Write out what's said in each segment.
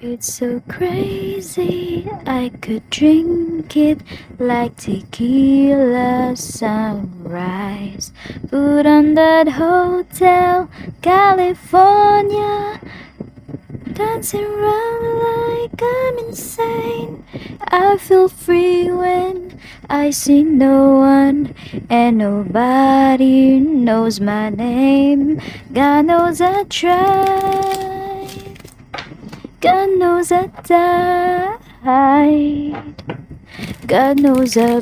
It's so crazy, I could drink it like tequila sunrise. Put on that Hotel California, dancing around like I'm insane. I feel free when I see no one and nobody knows my name. God knows I tried. God knows I died. God knows I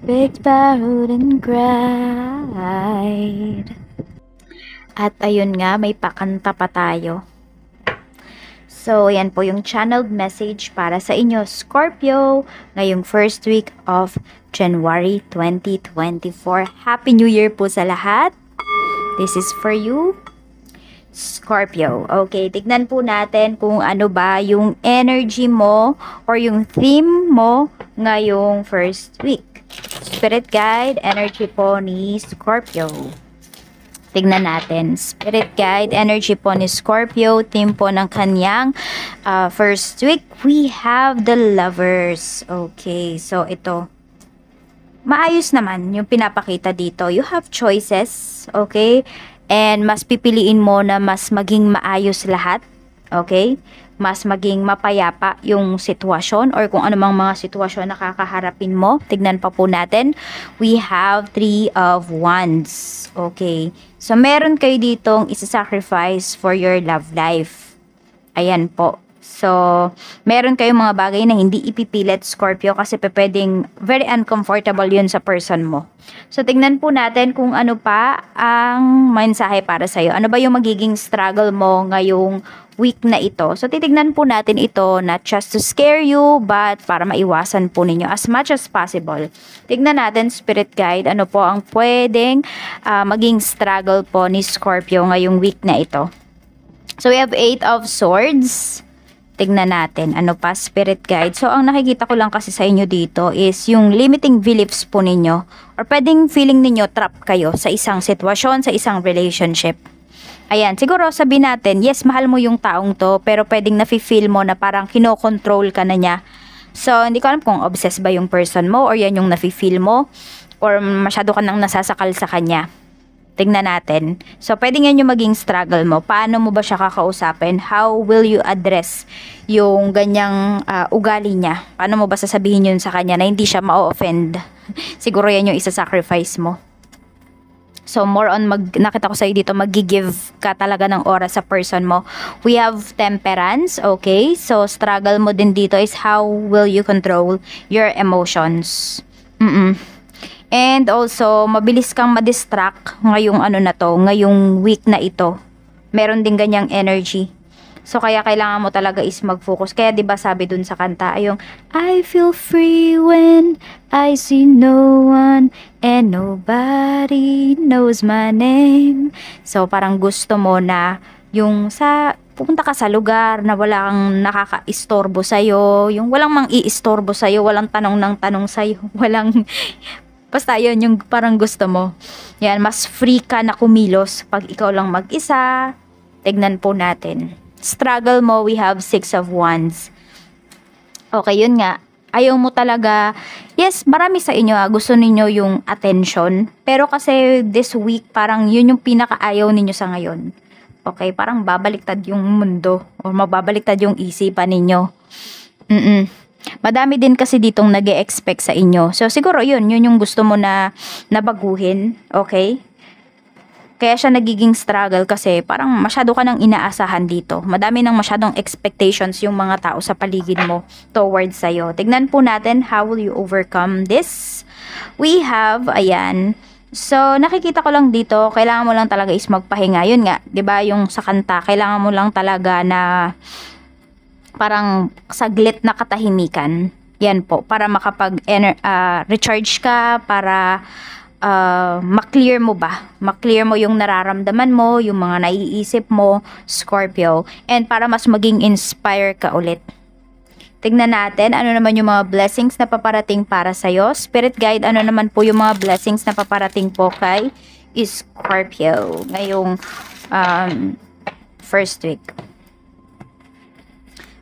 begged, borrowed, and cried. At ayun nga, may pakanta pa tayo. So, yan po yung channeled message para sa inyo, Scorpio, ngayong first week of January 2024. Happy New Year po sa lahat. This is for you, Scorpio. Okay, tignan po natin kung ano ba yung energy mo or yung theme mo ngayong first week. Spirit guide, energy po ni Scorpio. Tignan natin. Spirit guide, energy po ni Scorpio, theme po ng kanyang first week. We have the Lovers. Okay, so ito. Maayos naman yung pinapakita dito. You have choices, okay? And mas pipiliin mo na mas maging maayos lahat. Okay? Mas maging mapayapa yung sitwasyon or kung anumang mga sitwasyon na kakaharapin mo. Tignan pa po natin. We have 3 of Wands. Okay. So, meron kayo ditong isa-sacrifice for your love life. Ayan po. So, meron kayong mga bagay na hindi ipipilit, Scorpio, kasi pwedeng very uncomfortable yun sa person mo. So, tingnan po natin kung ano pa ang mensahe para sa'yo. Ano ba yung magiging struggle mo ngayong week na ito? So, titignan po natin ito not just to scare you, but para maiwasan po ninyo as much as possible. Tignan natin, Spirit Guide, ano po ang pwedeng maging struggle po ni Scorpio ngayong week na ito. So, we have 8 of Swords. Tignan natin, ano pa, Spirit Guide. So, ang nakikita ko lang kasi sa inyo dito is yung limiting beliefs po ninyo. Or pwedeng feeling ninyo trap kayo sa isang sitwasyon, sa isang relationship. Ayan, siguro sabihin natin, yes, mahal mo yung taong to, pero pwedeng nafe-feel mo na parang kinokontrol ka na niya. So, hindi ko alam kung obsessed ba yung person mo or yan yung nafe-feel mo or masyado ka nang nasasakal sa kanya. Tingnan natin. So, pwede nga yung maging struggle mo. Paano mo ba siya kakausapin? How will you address yung ganyang ugali niya? Paano mo ba sasabihin yun sa kanya na hindi siya ma-offend? Siguro yan yung isa-sacrifice mo. So, more on, nakita ko sa'yo dito, mag-give ka talaga ng oras sa person mo. We have Temperance, okay? So, struggle mo din dito is how will you control your emotions? And also, mabilis kang ma-distract ngayong ano na to, ngayong week na ito. Meron din ganyang energy. So, kaya kailangan mo talaga is mag-focus. Kaya 'di ba sabi dun sa kanta, ayong I feel free when I see no one and nobody knows my name. So, parang gusto mo na yung pupunta ka sa lugar na walang nakaka-istorbo sa'yo, yung walang mang-i-istorbo sa'yo, walang tanong ng tanong sa'yo, walang... Basta yun, yung parang gusto mo. Yan, mas free ka na kumilos pag ikaw lang mag-isa. Tignan po natin. Struggle mo, we have 6 of Wands. Okay, yun nga. Ayaw mo talaga, yes, marami sa inyo gusto ninyo yung attention. Pero kasi this week, parang yun yung pinakaayaw ninyo sa ngayon. Okay, parang babaliktad yung mundo o mababaliktad yung isipan ninyo. Madami din kasi ditong nag-e-expect sa inyo. So, siguro yun yung gusto mo na nabaguhin. Okay? Kaya siya nagiging struggle kasi parang masyado ka nang inaasahan dito. Madami nang masyadong expectations yung mga tao sa paligid mo towards sa'yo. Tignan po natin, how will you overcome this? We have, ayan. So, nakikita ko lang dito, kailangan mo lang talaga is magpahinga. Yun nga, 'di ba yung sa kanta, kailangan mo lang talaga na parang saglit na katahimikan. Yan po, para recharge ka, para ma-clear mo ba? Ma-clear mo yung nararamdaman mo, yung mga naiisip mo, Scorpio. And para mas maging inspire ka ulit. Tignan natin, ano naman yung mga blessings na paparating para sa'yo. Spirit Guide, ano naman po yung mga blessings na paparating po kay Scorpio ngayong first week.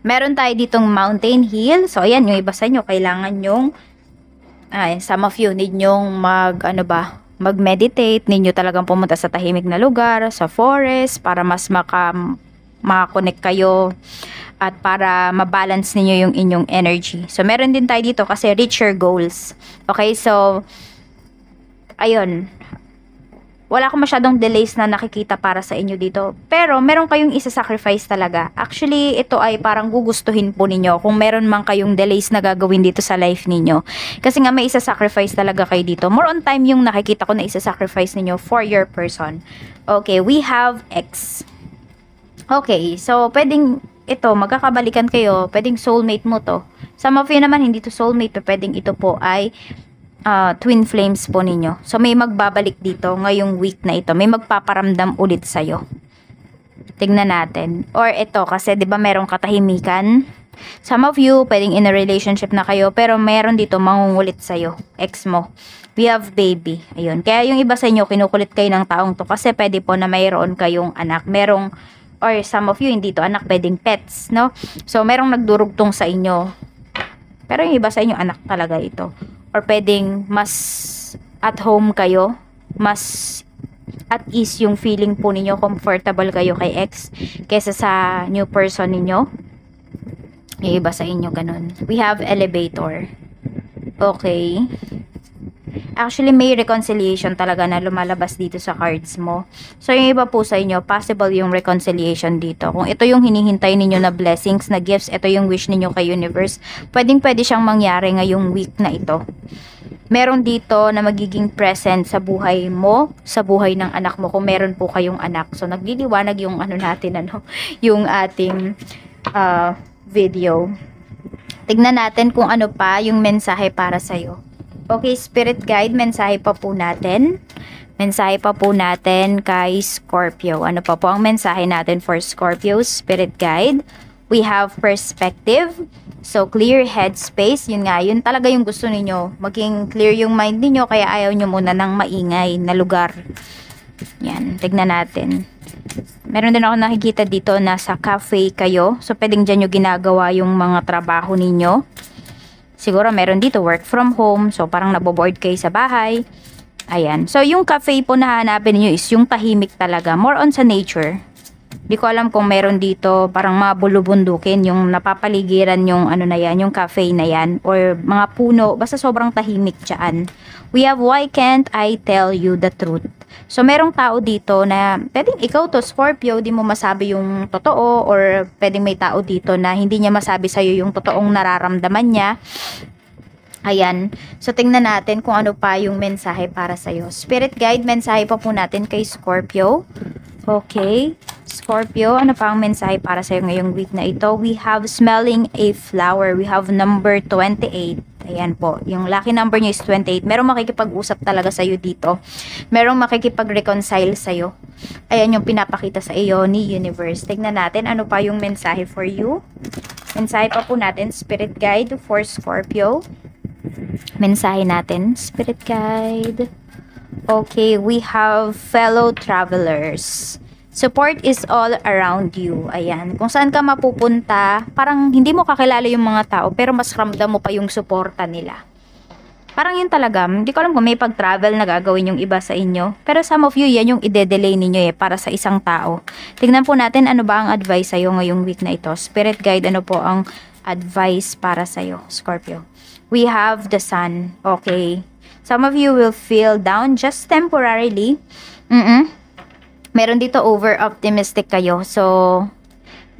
Meron tayo ditong mountain hill. So, ayan, yung iba sa inyo, kailangan yung, some of you need nyong mag-meditate. Need nyo talagang pumunta sa tahimik na lugar, sa forest, para mas makakonect kayo at para mabalance ninyo yung inyong energy. So, meron din tayo dito kasi reach your goals. Okay, so, ayun. Wala akong masyadong delays na nakikita para sa inyo dito. Pero, meron kayong isa-sacrifice talaga. Actually, ito ay parang gugustuhin po ninyo kung meron man kayong delays na gagawin dito sa life ninyo. Kasi nga may isa-sacrifice talaga kayo dito. More on time yung nakikita ko na isa-sacrifice ninyo for your person. Okay, we have X. Okay, so pwedeng ito, magkakabalikan kayo. Pwedeng soulmate mo to. Some of you naman, hindi to soulmate. Pwedeng ito po ay twin flames po ninyo. So, may magbabalik dito ngayong week na ito. May magpaparamdam ulit sa'yo. Tignan natin. Or ito, kasi 'di ba merong katahimikan. Some of you, pwedeng in a relationship na kayo, pero meron dito mangungulit sa'yo. Ex mo. We have baby. Ayun. Kaya yung iba sa inyo, kinukulit kayo ng taong to kasi pwede po na mayroon kayong anak. Merong, or some of you, hindi to anak, pwedeng pets, no? So, merong nagdurugtong sa inyo. Pero yung iba sa inyo, anak talaga ito. Or pwedeng mas at home kayo, mas at ease yung feeling po ninyo, comfortable kayo kay ex kesa sa new person ninyo. Yung iba sa inyo ganun. We have elevator. Okay. Actually, may reconciliation talaga na lumalabas dito sa cards mo. So, yung iba po sa inyo, possible yung reconciliation dito. Kung ito yung hinihintay ninyo na blessings, na gifts, ito yung wish ninyo kay universe, pwede siyang mangyari ngayong week na ito. Meron dito na magiging present sa buhay mo, sa buhay ng anak mo, kung meron po kayong anak. So, nagliliwanag yung yung ating video. Tignan natin kung ano pa yung mensahe para sa'yo. Okay, Spirit Guide, mensahe pa po natin. Mensahe pa po natin kay Scorpio. Ano pa po ang mensahe natin for Scorpio, Spirit Guide? We have perspective. So, clear headspace. Yun nga, yun talaga yung gusto ninyo. Maging clear yung mind ninyo, kaya ayaw nyo muna ng maingay na lugar. Yan, tignan natin. Meron din ako nakikita dito na sa cafe kayo. So, pwedeng dyan yung ginagawa yung mga trabaho ninyo. Siguro meron dito work from home. So, parang naboboard kayo sa bahay. Ayan. So, yung cafe po na hanapin niyo is yung tahimik talaga. More on sa nature. Di ko alam kung meron dito parang mga bulubundukin. Yung napapaligiran yung ano na yan, yung cafe na yan. Or mga puno. Basta sobrang tahimik dyan. We have, why can't I tell you the truth? So, merong tao dito na pwedeng ikaw to, Scorpio, di mo masabi yung totoo, or pwedeng may tao dito na hindi niya masabi sa'yo yung totoong nararamdaman niya. Ayan. So, tingnan natin kung ano pa yung mensahe para sa'yo. Spirit Guide, mensahe pa po natin kay Scorpio. Okay. Scorpio, ano pa ang mensahe para sa'yo ngayong week na ito? We have smelling a flower. We have number 28. Ayan po. Yung lucky number niyo is 28. Merong makikipag-usap talaga sa'yo dito. Merong makikipag-reconcile sa'yo. Ayan yung pinapakita sa iyo ni Universe. Tignan natin ano pa yung mensahe for you. Mensahe pa po natin, Spirit Guide for Scorpio. Mensahe natin, Spirit Guide. Okay, we have fellow travelers. Support is all around you. Ayan. Kung saan ka mapupunta, parang hindi mo kakilala yung mga tao, pero mas ramdam mo pa yung suporta nila. Parang yun talaga. Hindi ko alam kung may pag-travel na gagawin yung iba sa inyo. Pero some of you, yan yung ide-delay ninyo para sa isang tao. Tignan po natin ano ba ang advice sa'yo ngayong week na ito. Spirit Guide, ano po ang advice para sa'yo, Scorpio? We have the sun. Okay. Some of you will feel down just temporarily. Meron dito over-optimistic kayo. So,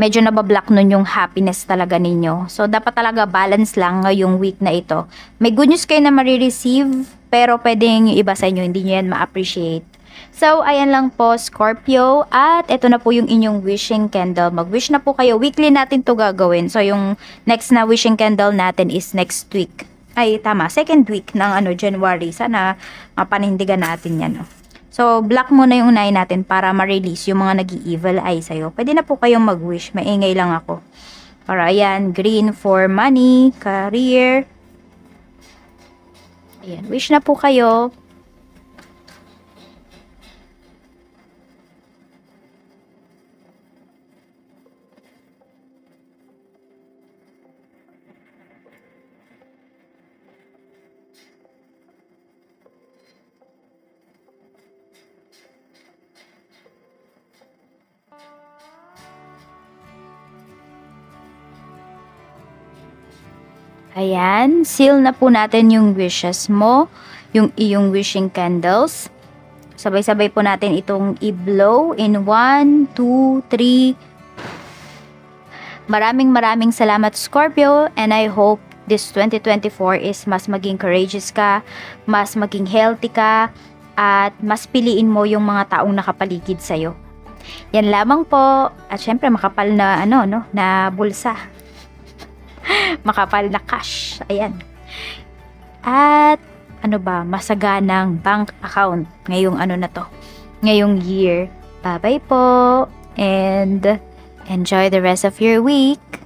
medyo nabablock nun yung happiness talaga ninyo. So, dapat talaga balance lang ngayong week na ito. May good news kayo na marireceive, pero pwedeng yung iba sa inyo, hindi nyo yan ma-appreciate. So, ayan lang po, Scorpio. At ito na po yung inyong wishing candle. Mag-wish na po kayo. Weekly natin to gagawin. So, yung next na wishing candle natin is next week. Ay, tama. Second week ng January. Sana mapanindigan natin yan. So, block muna yung unahin natin para ma-release yung mga nag-i-evil eye sa'yo. Pwede na po kayong mag-wish. Maingay lang ako. Para ayan, green for money, career. Ayan, wish na po kayo. Ayan, seal na po natin yung wishes mo, yung iyong wishing candles. Sabay-sabay po natin itong i-blow in 1, 2, 3. Maraming salamat Scorpio, and I hope this 2024 is mas maging courageous ka, mas maging healthy ka, at mas piliin mo yung mga taong nakapaligid sa'yo. Yan lamang po. At syempre makapal na na bulsa. Makapal na cash. Ayan. At masaganang bank account ngayong ngayong year. Bye-bye po. And enjoy the rest of your week.